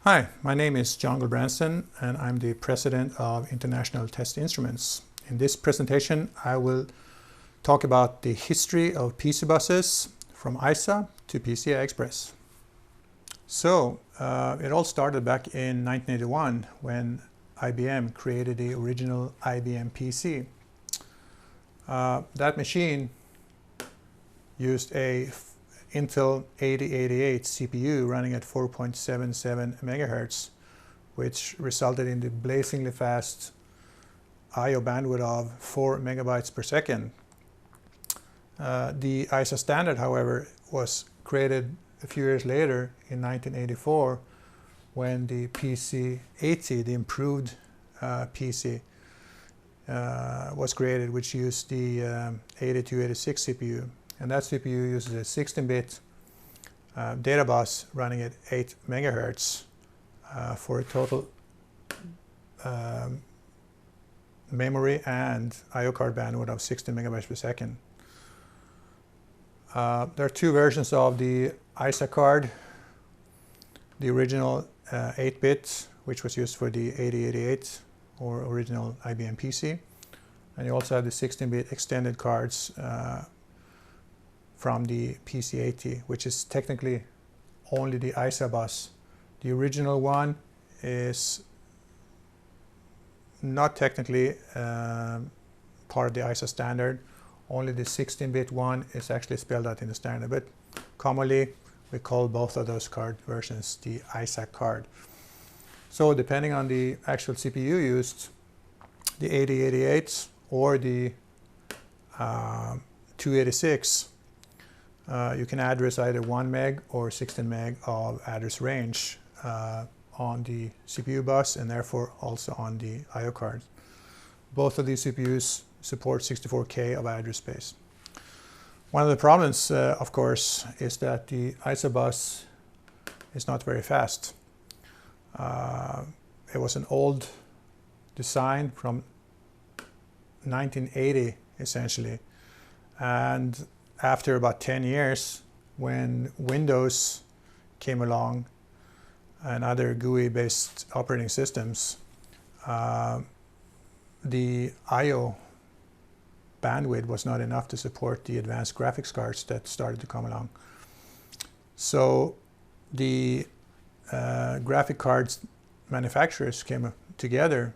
Hi, my name is John Gulbranson and I'm the president of International Test Instruments. In this presentation I will talk about the history of PC buses from EISA to PCI Express. So it all started back in 1981 when IBM created the original IBM PC. That machine used a Intel 8088 CPU running at 4.77 megahertz, which resulted in the blazingly fast I/O bandwidth of 4 megabytes per second. The EISA standard, however, was created a few years later in 1984 when the PC-80, the improved PC, was created, which used the 8286 CPU. And that CPU uses a 16-bit data bus running at 8 megahertz for a total memory and I/O card bandwidth of 16 megabytes per second. There are two versions of the EISA card. The original 8-bit, which was used for the 8088 or original IBM PC. And you also have the 16-bit extended cards from the PC-80, which is technically only the EISA bus. The original one is not technically part of the EISA standard. Only the 16-bit one is actually spelled out in the standard, but commonly we call both of those card versions the EISA card. So depending on the actual CPU used, the 8088 or the 286, you can address either 1 meg or 16 meg of address range on the CPU bus and therefore also on the I/O cards. Both of these CPUs support 64K of address space. One of the problems, of course, is that the EISA bus is not very fast. It was an old design from 1980, essentially, and after about 10 years, when Windows came along and other GUI-based operating systems, the I/O bandwidth was not enough to support the advanced graphics cards that started to come along. So the graphic cards manufacturers came together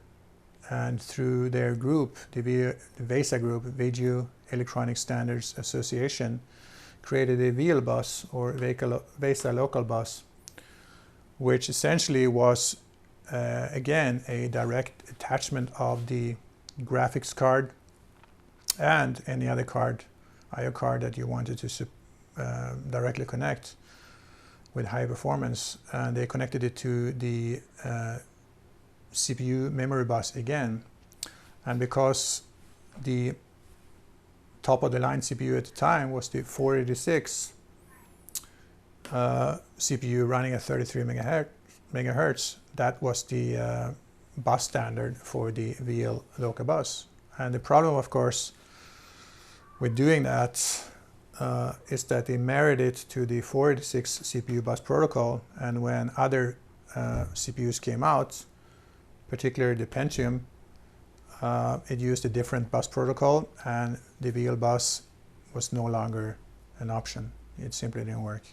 and through their group, the VESA group, Video Electronic Standards Association, created a VEL bus or VESA Local Bus, which essentially was again a direct attachment of the graphics card and any other card, I/O card that you wanted to directly connect with high performance, and they connected it to the CPU memory bus again. And because the top of the line CPU at the time was the 486 CPU running at 33 megahertz, that was the bus standard for the VEL Local Bus. And the problem, of course, with doing that is that they married it to the 486 CPU bus protocol, and when other CPUs came out, particularly the Pentium, it used a different bus protocol, and the VEL bus was no longer an option. It simply didn't work.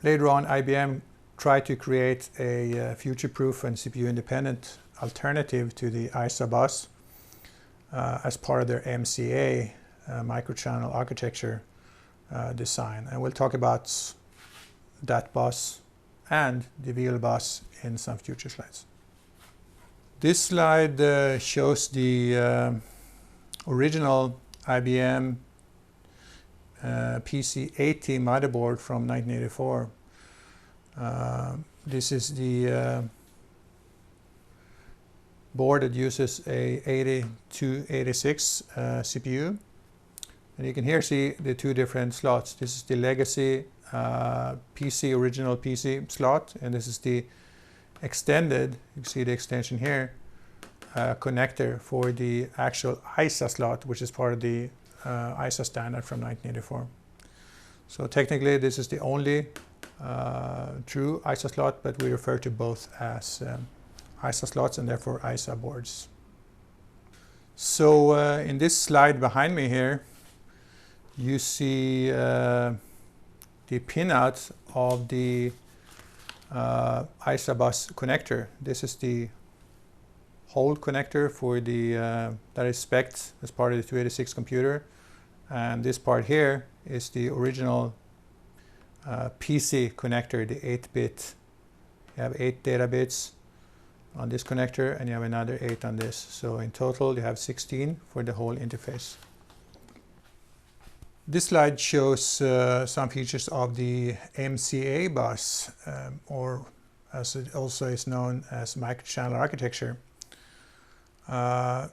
Later on, IBM tried to create a future-proof and CPU-independent alternative to the EISA bus as part of their MCA microchannel architecture design. And we'll talk about that bus and the VEL bus in some future slides. This slide shows the original IBM PC-80 motherboard from 1984. This is the board that uses a 8286 CPU. And you can here see the two different slots. This is the legacy original PC slot, and this is the extended, you can see the extension here, connector for the actual EISA slot, which is part of the EISA standard from 1984. So technically this is the only true EISA slot, but we refer to both as EISA slots and therefore EISA boards. So in this slide behind me here, you see the pinout of the EISA bus connector. This is the hold connector for the that is spec'd as part of the 286 computer, and this part here is the original PC connector, the 8-bit. You have 8 data bits on this connector, and you have another 8 on this. So in total, you have 16 for the whole interface. This slide shows some features of the MCA bus, or as it also is known as microchannel architecture. The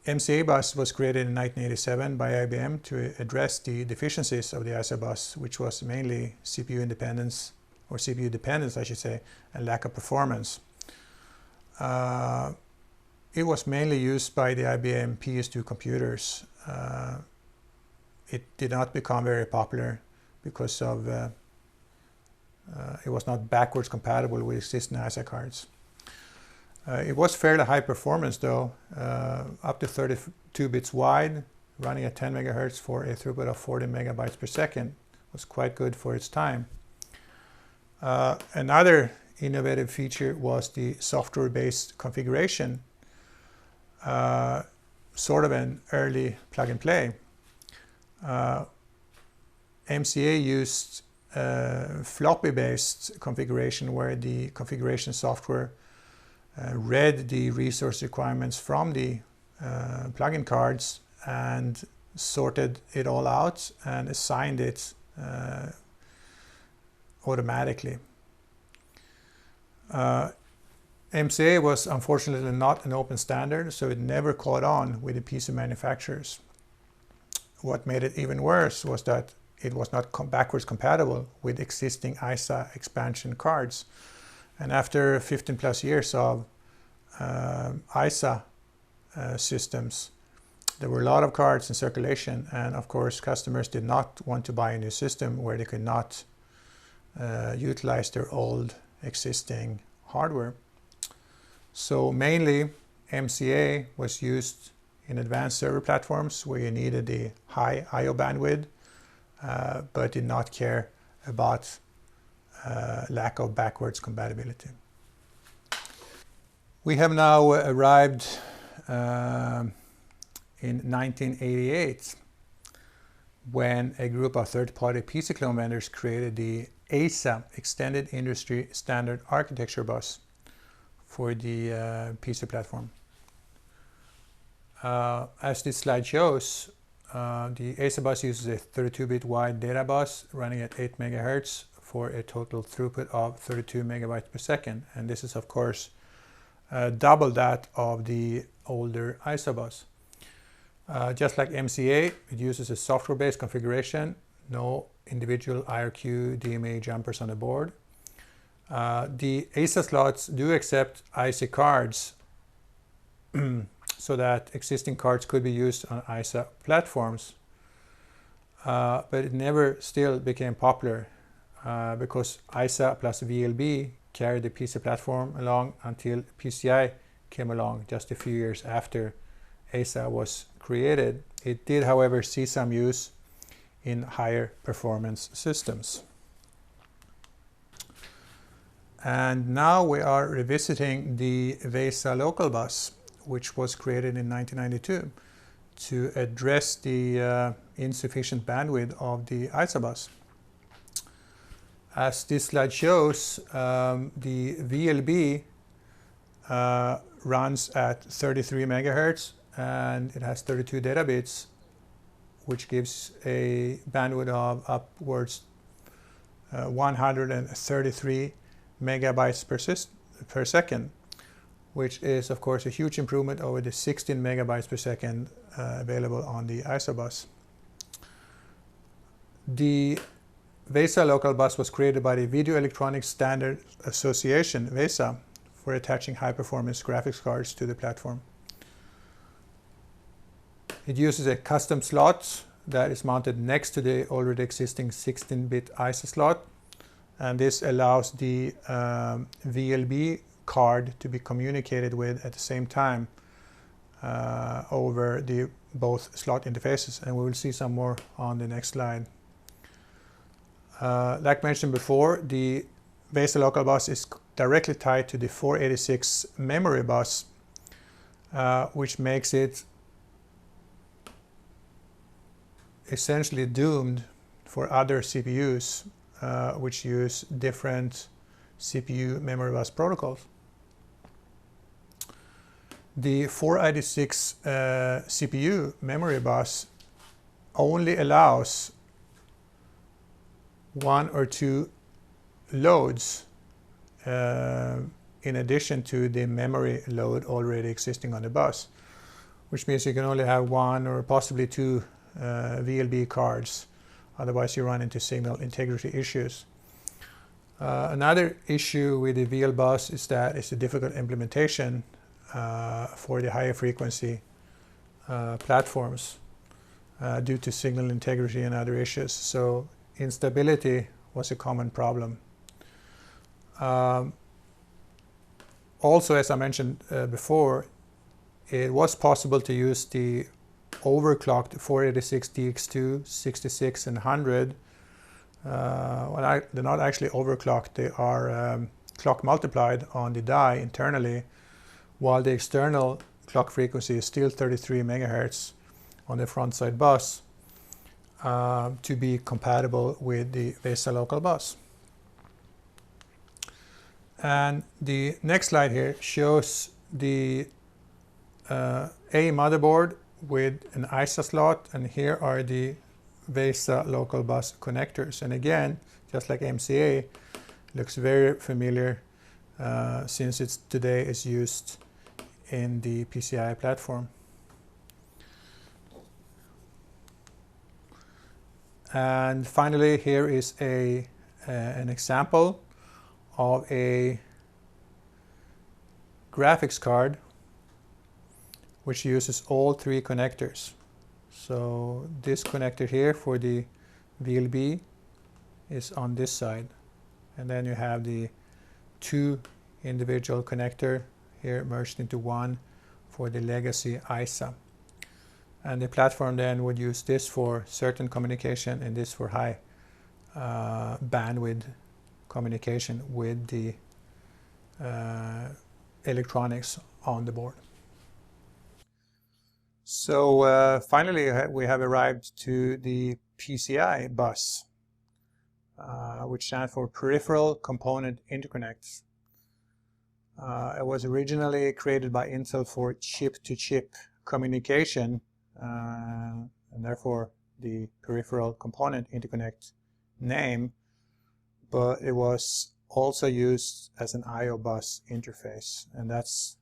MCA bus was created in 1987 by IBM to address the deficiencies of the EISA bus, which was mainly CPU independence, or CPU dependence, I should say, and lack of performance. It was mainly used by the IBM PS2 computers. It did not become very popular because of it was not backwards compatible with existing EISA cards. It was fairly high performance though, up to 32 bits wide, running at 10 megahertz for a throughput of 40 megabytes per second. It was quite good for its time. Another innovative feature was the software-based configuration, sort of an early plug-and-play. MCA used floppy-based configuration where the configuration software read the resource requirements from the plug-in cards and sorted it all out and assigned it automatically. MCA was unfortunately not an open standard, so it never caught on with the PC manufacturers. What made it even worse was that it was not backwards compatible with existing EISA expansion cards. And after 15 plus years of EISA systems, there were a lot of cards in circulation, and of course customers did not want to buy a new system where they could not utilize their old existing hardware. So mainly MCA was used in advanced server platforms where you needed the high I/O bandwidth, but did not care about lack of backwards compatibility. We have now arrived in 1988 when a group of third-party PC clone vendors created the EISA Extended Industry Standard Architecture Bus for the PC platform. As this slide shows, the EISA bus uses a 32-bit wide data bus running at 8 megahertz for a total throughput of 32 megabytes per second. And this is, of course, double that of the older EISA bus. Just like MCA, it uses a software-based configuration, no individual IRQ DMA jumpers on the board. The EISA slots do accept IC cards so that existing cards could be used on EISA platforms, but it never still became popular because EISA plus VLB carried the PC platform along until PCI came along just a few years after EISA was created. It did, however, see some use in higher performance systems. And now we are revisiting the VESA Local Bus, which was created in 1992 to address the insufficient bandwidth of the EISA bus. As this slide shows, the VLB runs at 33 megahertz and it has 32 data bits, which gives a bandwidth of upwards 133 megabytes per second, which is of course a huge improvement over the 16 megabytes per second available on the EISA bus. The VESA Local Bus was created by the Video Electronics Standards Association, VESA, for attaching high-performance graphics cards to the platform. It uses a custom slot that is mounted next to the already existing 16-bit EISA slot, and this allows the VLB card to be communicated with at the same time over the both slot interfaces, and we will see some more on the next slide. Like mentioned before, the VESA Local Bus is directly tied to the 486 memory bus, which makes it essentially doomed for other CPUs which use different CPU memory bus protocols. The 486 CPU memory bus only allows one or two loads in addition to the memory load already existing on the bus, which means you can only have one or possibly two VLB cards, otherwise you run into signal integrity issues. Another issue with the VL bus is that it's a difficult implementation for the higher frequency platforms due to signal integrity and other issues. So instability was a common problem. Also, as I mentioned before, it was possible to use the overclocked 486 DX2, 66 and 100. Well, they're not actually overclocked, they are clock multiplied on the die internally, while the external clock frequency is still 33 megahertz on the front side bus to be compatible with the VESA Local Bus. And the next slide here shows the A motherboard with an EISA slot, and here are the VESA Local Bus connectors. And again, just like MCA, looks very familiar since it's today is used in the PCI platform. And finally, here is an example of a graphics card which uses all three connectors. So this connector here for the VLB is on this side, and then you have the two individual connector here merged into one for the legacy EISA. And the platform then would use this for certain communication and this for high bandwidth communication with the electronics on the board. So finally we have arrived to the PCI bus, which stands for Peripheral Component Interconnects. It was originally created by Intel for chip-to-chip communication, and therefore the Peripheral Component Interconnect name, but it was also used as an I/O bus interface, and that's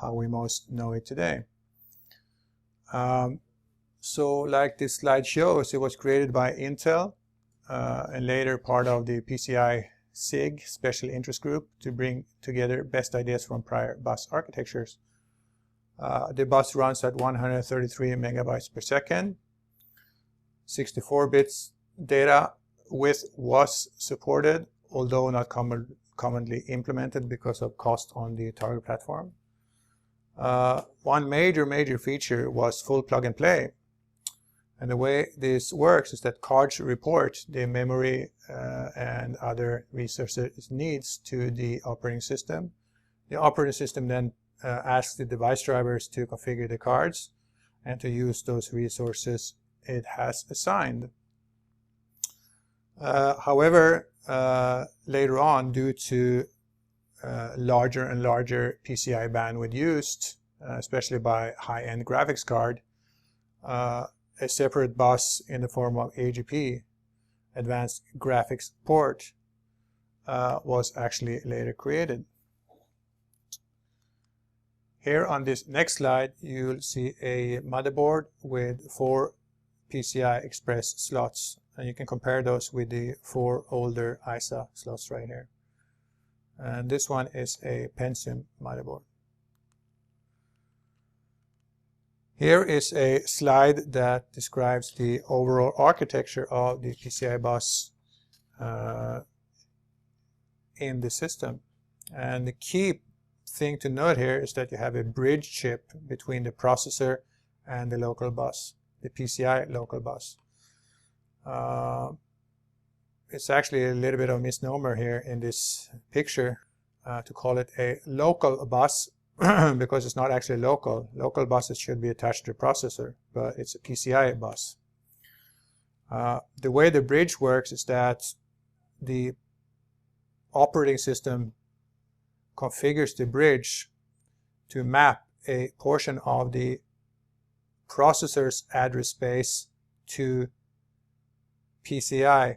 how we most know it today. So like this slide shows, it was created by Intel and later part of the PCI SIG Special Interest Group to bring together best ideas from prior bus architectures. The bus runs at 133 megabytes per second. 64 bits data width was supported, although not commonly implemented because of cost on the target platform. One major feature was full plug and play. And the way this works is that cards report the memory and other resources needs to the operating system. The operating system then asks the device drivers to configure the cards and to use those resources it has assigned. However, later on, due to larger and larger PCI bandwidth used, especially by high-end graphics card, a separate bus in the form of AGP, Advanced Graphics Port, was actually later created. Here on this next slide, you'll see a motherboard with 4 PCI Express slots, and you can compare those with the 4 older EISA slots right here. And this one is a Pentium motherboard. Here is a slide that describes the overall architecture of the PCI bus in the system. And the key thing to note here is that you have a bridge chip between the processor and the local bus, the PCI local bus. It's actually a little bit of a misnomer here in this picture to call it a local bus because it's not actually local. Local buses should be attached to the processor, but it's a PCI bus. The way the bridge works is that the operating system configures the bridge to map a portion of the processor's address space to PCI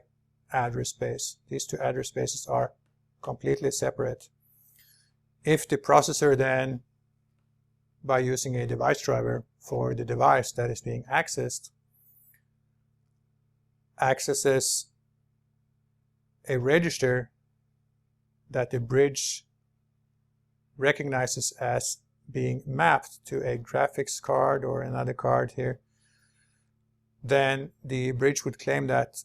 address space. These two address spaces are completely separate. If the processor then, by using a device driver for the device that is being accessed, accesses a register that the bridge recognizes as being mapped to a graphics card or another card here, then the bridge would claim that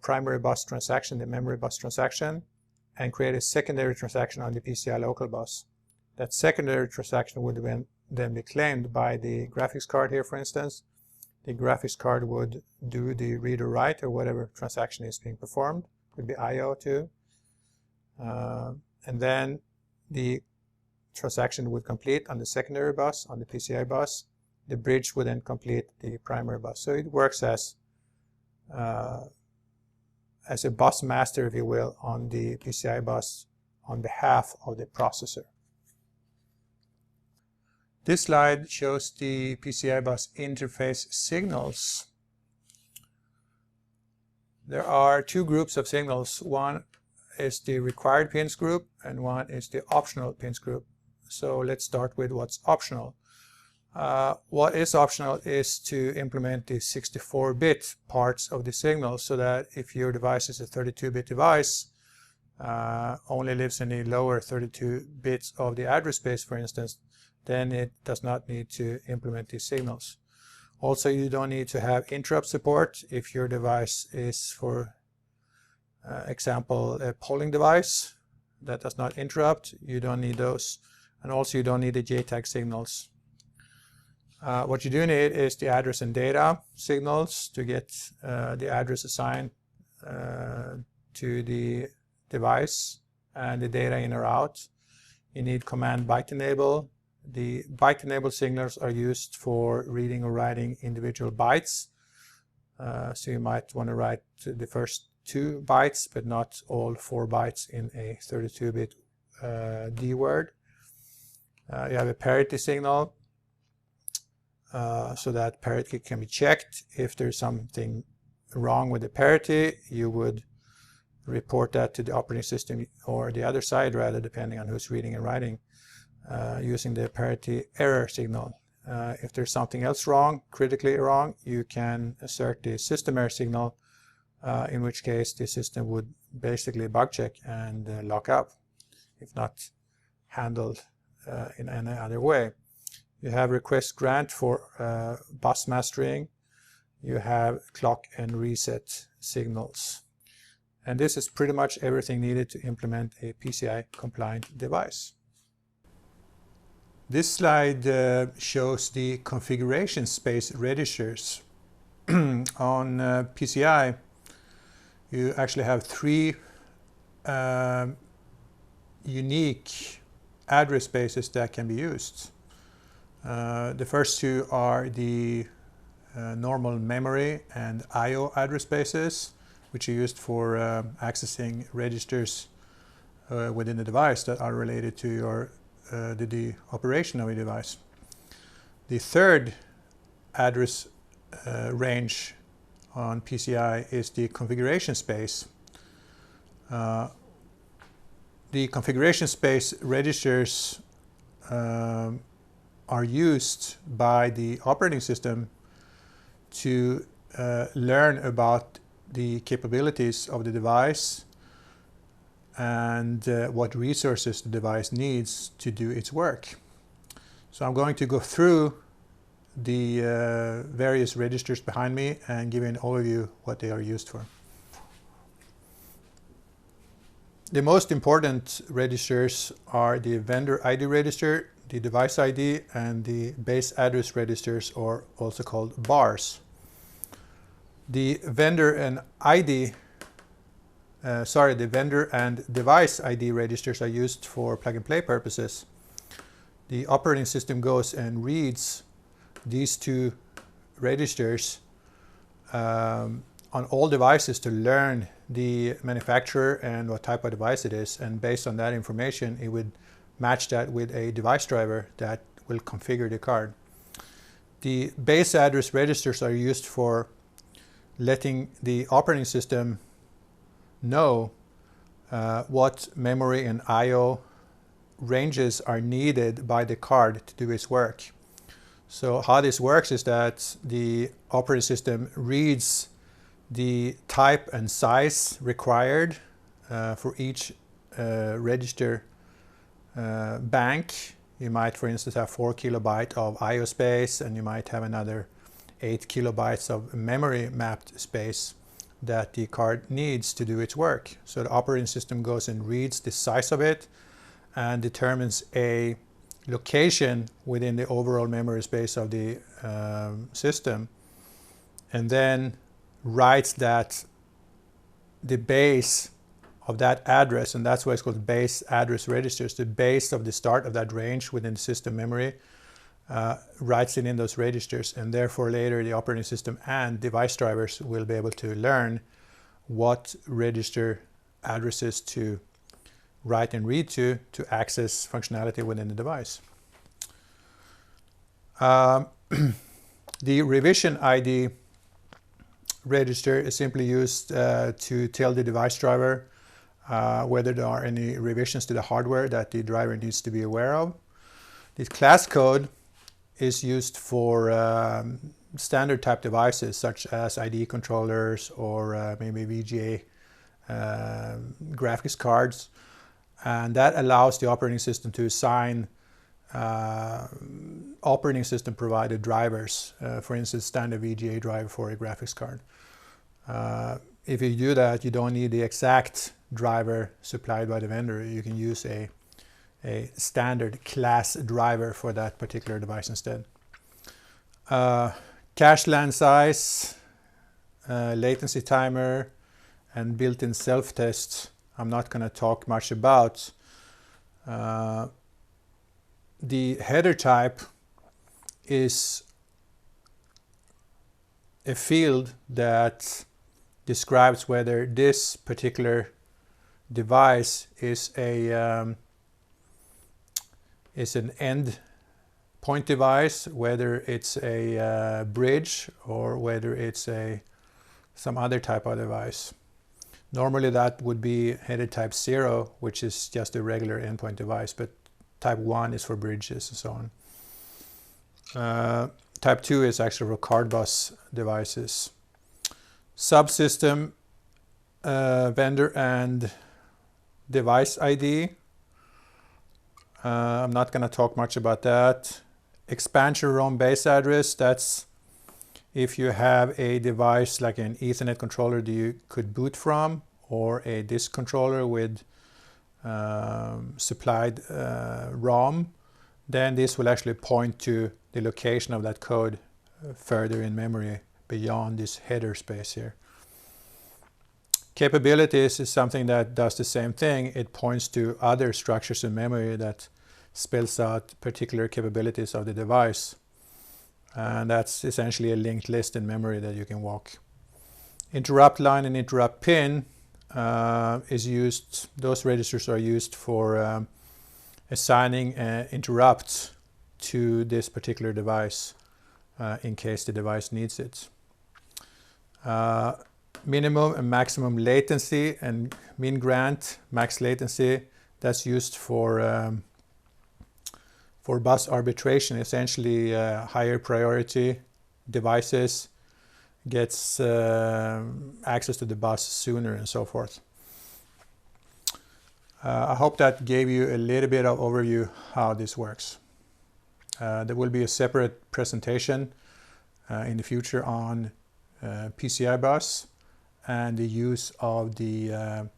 primary bus transaction, the memory bus transaction, and create a secondary transaction on the PCI local bus. That secondary transaction would then be claimed by the graphics card here, for instance. The graphics card would do the read or write or whatever transaction is being performed. Could be I/O too. And then the transaction would complete on the secondary bus, on the PCI bus. The bridge would then complete the primary bus. So it works as a bus master, if you will, on the PCI bus on behalf of the processor. This slide shows the PCI bus interface signals. There are two groups of signals. One is the required pins group and one is the optional pins group. So let's start with what's optional. What is optional is to implement the 64-bit parts of the signal, so that if your device is a 32-bit device, only lives in the lower 32 bits of the address space, for instance, then it does not need to implement these signals. Also, you don't need to have interrupt support if your device is, for example, a polling device that does not interrupt. You don't need those. And also, you don't need the JTAG signals. What you do need is the address and data signals to get the address assigned to the device and the data in or out. You need command byte enable. The byte enable signals are used for reading or writing individual bytes. So you might want to write the first 2 bytes, but not all 4 bytes in a 32-bit D word. You have a parity signal, so that parity can be checked. If there's something wrong with the parity, you would report that to the operating system or the other side, rather, depending on who's reading and writing, using the parity error signal. If there's something else wrong, critically wrong, you can assert the system error signal, in which case the system would basically bug check and lock up, if not handled in any other way. You have request grant for bus mastering. You have clock and reset signals. And this is pretty much everything needed to implement a PCI compliant device. This slide shows the configuration space registers. On PCI, you actually have 3 unique address spaces that can be used. The first 2 are the normal memory and I/O address spaces, which are used for accessing registers within the device that are related to your the operation of a device. The third address range on PCI is the configuration space. The configuration space registers are used by the operating system to learn about the capabilities of the device and what resources the device needs to do its work. So I'm going to go through the various registers behind me and give you an overview what they are used for. The most important registers are the vendor ID register, the device ID, and the base address registers, or also called bars. The vendor and device ID registers are used for plug-and-play purposes. The operating system goes and reads these two registers on all devices to learn the manufacturer and what type of device it is, and based on that information it would match that with a device driver that will configure the card. The base address registers are used for letting the operating system know what memory and I/O ranges are needed by the card to do its work. So how this works is that the operating system reads the type and size required for each register bank. You might, for instance, have 4 kilobytes of I/O space, and you might have another 8 kilobytes of memory mapped space that the card needs to do its work. So the operating system goes and reads the size of it and determines a location within the overall memory space of the system, and then writes that the base of that address, and that's why it's called base address registers, the base of the start of that range within the system memory, writes it in those registers, and therefore later the operating system and device drivers will be able to learn what register addresses to write and read to access functionality within the device. The revision ID register is simply used to tell the device driver whether there are any revisions to the hardware that the driver needs to be aware of. The class code is used for standard type devices such as ID controllers or maybe VGA graphics cards, and that allows the operating system to assign operating system provided drivers, for instance standard VGA driver for a graphics card. If you do that, you don't need the exact driver supplied by the vendor. You can use a standard class driver for that particular device instead. Cache LAN size, latency timer, and built-in self-test I'm not going to talk much about. The header type is a field that describes whether this particular device is an end point device, whether it's a bridge, or whether it's some other type of device. Normally that would be header type 0, which is just a regular endpoint device, but type 1 is for bridges and so on. Type 2 is actually for card bus devices. Subsystem, vendor and device ID. I'm not going to talk much about that. Expansion ROM base address, that's if you have a device like an Ethernet controller that you could boot from, or a disk controller with supplied ROM, then this will actually point to the location of that code further in memory beyond this header space here. Capabilities is something that does the same thing. It points to other structures in memory that spells out particular capabilities of the device. And that's essentially a linked list in memory that you can walk. Interrupt line and interrupt pin is used, those registers are used for assigning interrupts to this particular device in case the device needs it. Minimum and maximum latency and min grant, max latency, that's used for bus arbitration. Essentially higher priority devices gets access to the bus sooner and so forth. I hope that gave you a little bit of overview how this works. There will be a separate presentation in the future on PCI bus and the use of the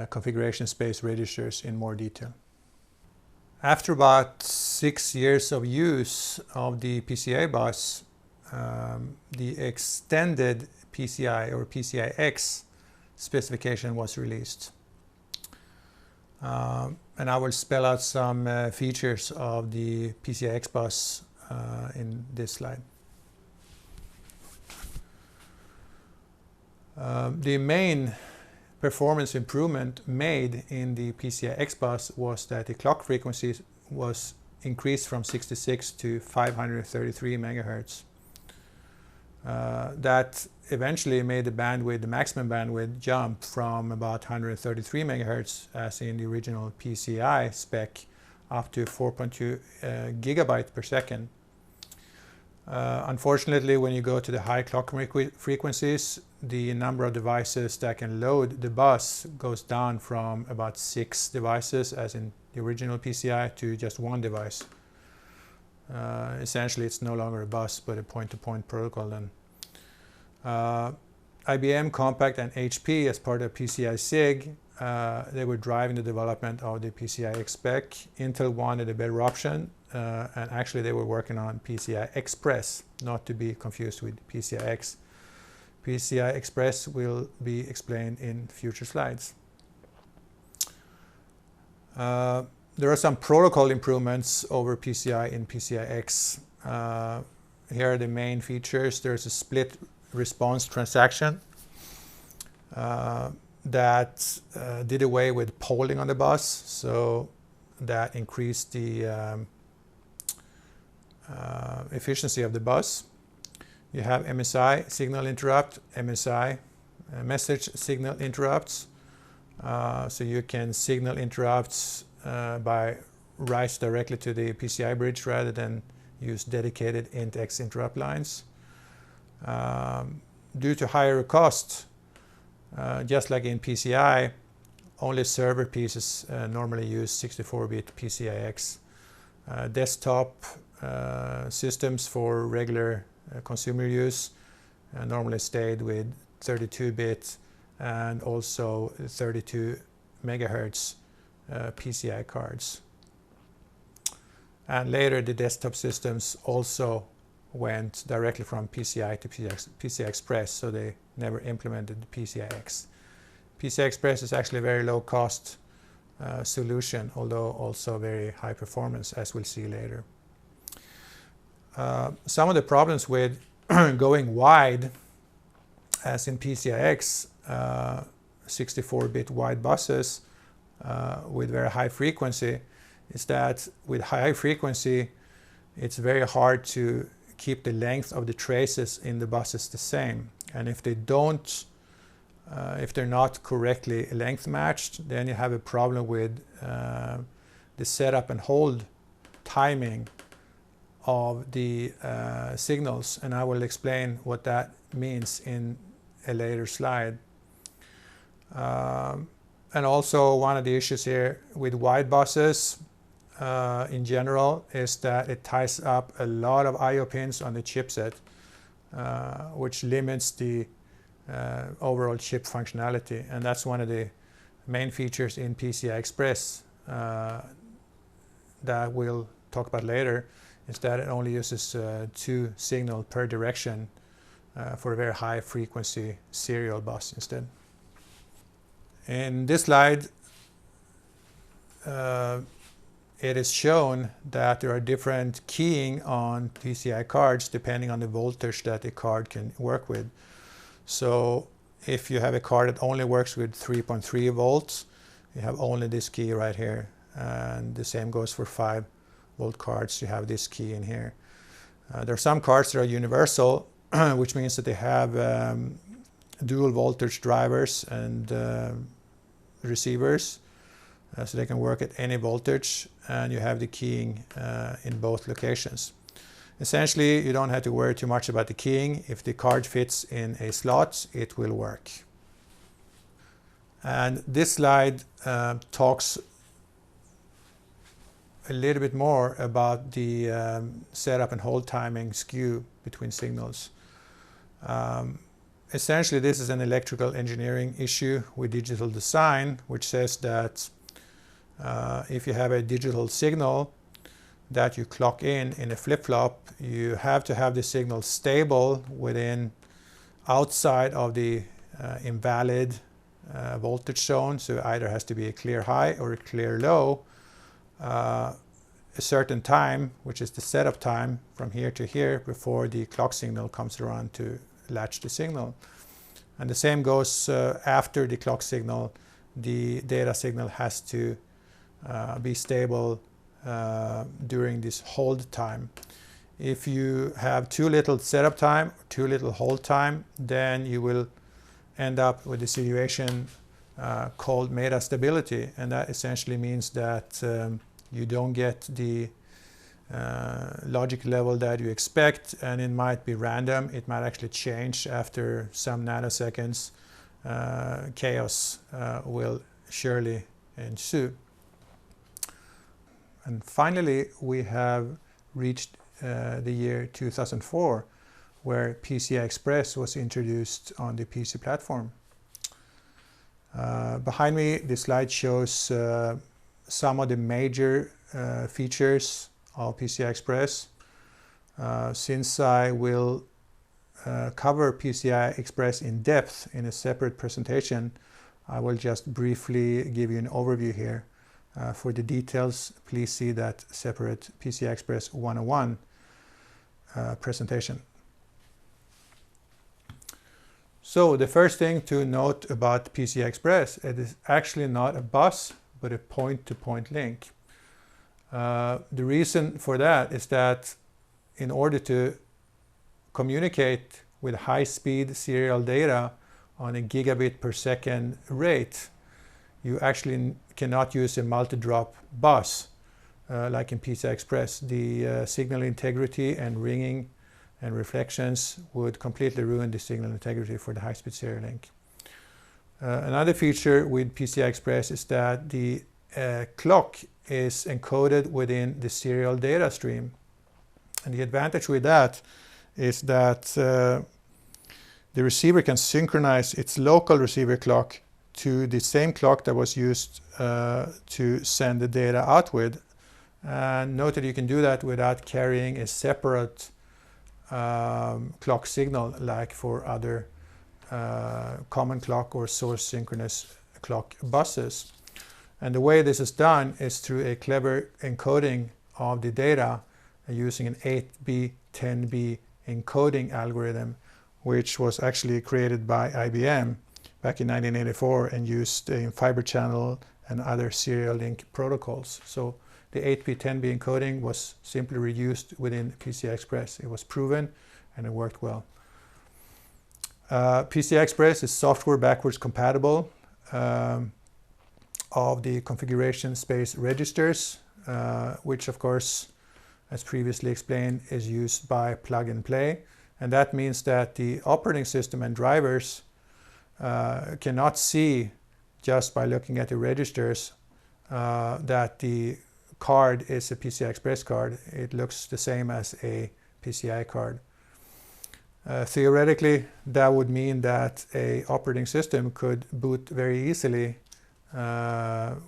configuration space registers in more detail. After about 6 years of use of the PCI bus, the extended PCI or PCI-X specification was released. And I will spell out some features of the PCI-X bus in this slide. The main performance improvement made in the PCI-X bus was that the clock frequency was increased from 66 to 533 megahertz. That eventually made the maximum bandwidth jump from about 133 megahertz as in the original PCI spec up to 4.2 gigabytes per second. Unfortunately, when you go to the high clock frequencies, the number of devices that can load the bus goes down from about 6 devices as in the original PCI to just 1 device. Essentially, it's no longer a bus but a point-to-point protocol then. IBM, Compaq, and HP, as part of PCI SIG, they were driving the development of the PCI-X spec. Intel wanted a better option, and actually they were working on PCI Express, not to be confused with PCI-X. PCI Express will be explained in future slides. There are some protocol improvements over PCI in PCI-X. Here are the main features. There's a split response transaction that did away with polling on the bus, so that increased the efficiency of the bus. You have MSI, signal interrupt, MSI, message signal interrupts. So you can signal interrupts by write directly to the PCI bridge rather than use dedicated int-x interrupt lines. Due to higher cost, just like in PCI, only server pieces normally use 64-bit PCI-X. Desktop systems for regular consumer use normally stayed with 32-bit and also 32 megahertz PCI cards. And later the desktop systems also went directly from PCI to PCI Express, so they never implemented the PCI-X. PCI Express is actually a very low cost solution, although also very high performance, as we'll see later. Some of the problems with going wide, as in PCI-X, 64-bit wide buses with very high frequency, is that with high frequency it's very hard to keep the length of the traces in the buses the same. And if they don't, if they're not correctly length matched, then you have a problem with the setup and hold timing of the signals, and I will explain what that means in a later slide. And also one of the issues here with wide buses in general is that it ties up a lot of I/O pins on the chipset, which limits the overall chip functionality, and that's one of the main features in PCI Express that we'll talk about later, is that it only uses 2 signals per direction for a very high frequency serial bus instead. In this slide, it is shown that there are different keying on PCI cards depending on the voltage that the card can work with. So if you have a card that only works with 3.3 volts, you have only this key right here, and the same goes for 5-volt cards. You have this key in here. There are some cards that are universal, which means that they have dual voltage drivers and receivers, so they can work at any voltage, and you have the keying in both locations. Essentially, you don't have to worry too much about the keying. If the card fits in a slot, it will work. And this slide talks a little bit more about the setup and hold timing skew between signals. essentially this is an electrical engineering issue with digital design, which says that if you have a digital signal that you clock in a flip-flop, you have to have the signal stable within outside of the invalid voltage zone. So it either has to be a clear high or a clear low a certain time, which is the setup time from here to here before the clock signal comes around to latch the signal. And the same goes after the clock signal. The data signal has to be stable during this hold time. If you have too little setup time, too little hold time, then you will end up with a situation called metastability, and that essentially means that you don't get the logic level that you expect, and it might be random. It might actually change after some nanoseconds. Chaos will surely ensue. And finally, we have reached the year 2004, where PCI Express was introduced on the PC platform. Behind me, the slide shows some of the major features of PCI Express. Since I will cover PCI Express in depth in a separate presentation, I will just briefly give you an overview here. For the details, please see that separate PCI Express 101 presentation. So the first thing to note about PCI Express, it is actually not a bus, but a point-to-point link. The reason for that is that in order to communicate with high-speed serial data on a gigabit per second rate, you actually cannot use a multi-drop bus like in PCI Express. The signal integrity and ringing and reflections would completely ruin the signal integrity for the high-speed serial link. Another feature with PCI Express is that the clock is encoded within the serial data stream. And the advantage with that is that the receiver can synchronize its local receiver clock to the same clock that was used to send the data out with. And note that you can do that without carrying a separate clock signal like for other common clock or source synchronous clock buses. And the way this is done is through a clever encoding of the data using an 8B 10B encoding algorithm, which was actually created by IBM back in 1984 and used in fiber channel and other serial link protocols. So the 8B 10B encoding was simply reused within PCI Express. It was proven and it worked well. PCI Express is software backwards compatible of the configuration space registers, which of course, as previously explained, is used by plug and play. And that means that the operating system and drivers cannot see, just by looking at the registers, that the card is a PCI Express card. It looks the same as a PCI card. Theoretically, that would mean that an operating system could boot very easily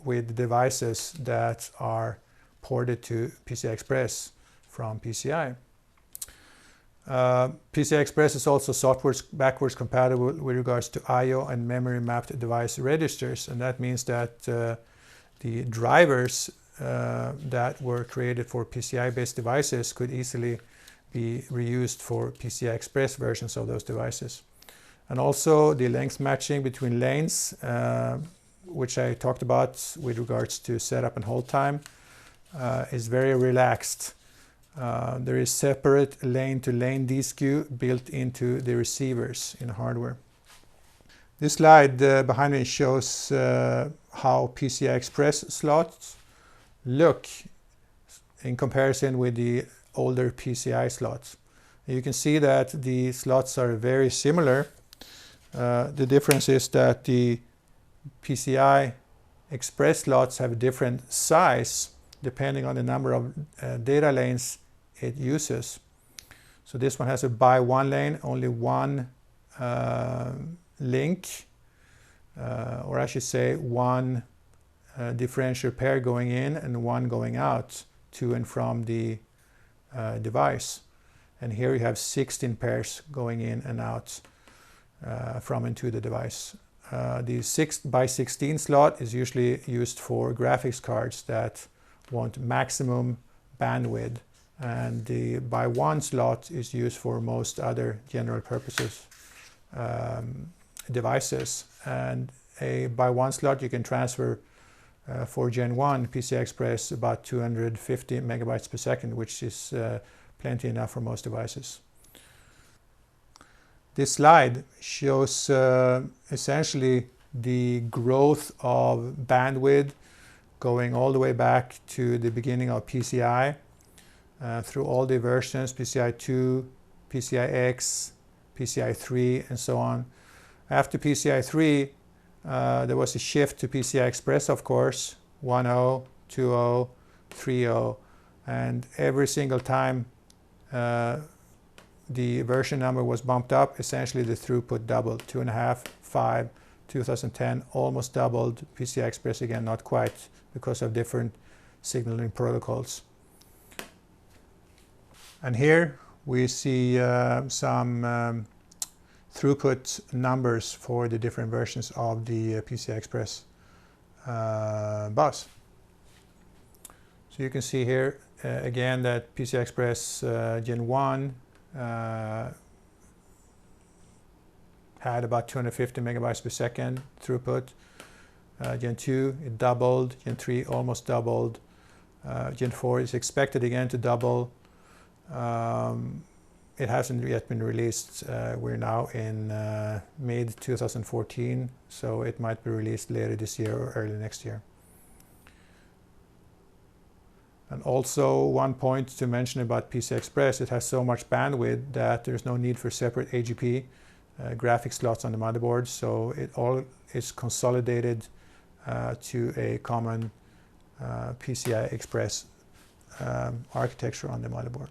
with devices that are ported to PCI Express from PCI. PCI Express is also software backwards compatible with regards to I/O and memory mapped device registers, and that means that the drivers that were created for PCI-based devices could easily be reused for PCI Express versions of those devices. And also the length matching between lanes, which I talked about with regards to setup and hold time, is very relaxed. There is separate lane-to-lane DSKU built into the receivers in hardware. This slide behind me shows how PCI Express slots look in comparison with the older PCI slots. You can see that the slots are very similar. The difference is that the PCI Express slots have a different size depending on the number of data lanes it uses. So this one has a by one lane, only one link, or I should say one differential pair going in and one going out to and from the device. And here you have 16 pairs going in and out from and to the device. The 6x16 slot is usually used for graphics cards that want maximum bandwidth, and the by 1 slot is used for most other general purposes devices. And a by 1 slot you can transfer for Gen 1 PCI Express about 250 megabytes per second, which is plenty enough for most devices. This slide shows essentially the growth of bandwidth going all the way back to the beginning of PCI through all the versions, PCI-2, PCI-X, PCI-3, and so on. After PCI-3, there was a shift to PCI Express, of course, 1.0, 2.0, 3.0, and every single time the version number was bumped up, essentially the throughput doubled. 2.5, 5, 2010 almost doubled. PCI Express again, not quite, because of different signaling protocols. And here we see some throughput numbers for the different versions of the PCI Express bus. So you can see here again that PCI Express Gen 1 had about 250 megabytes per second throughput. Gen 2 it doubled, Gen 3 almost doubled, Gen 4 is expected again to double. It hasn't yet been released. We're now in mid 2014, so it might be released later this year or early next year. And also one point to mention about PCI Express, it has so much bandwidth that there's no need for separate AGP graphics slots on the motherboard, so it all is consolidated to a common PCI Express architecture on the motherboard.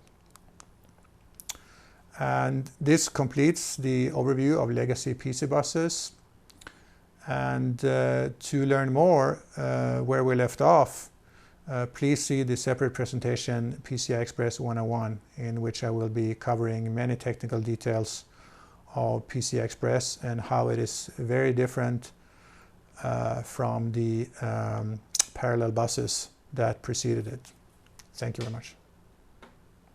And this completes the overview of legacy PC buses. And to learn more where we left off, please see the separate presentation PCI Express 101, in which I will be covering many technical details of PCI Express and how it is very different from the parallel buses that preceded it. Thank you very much.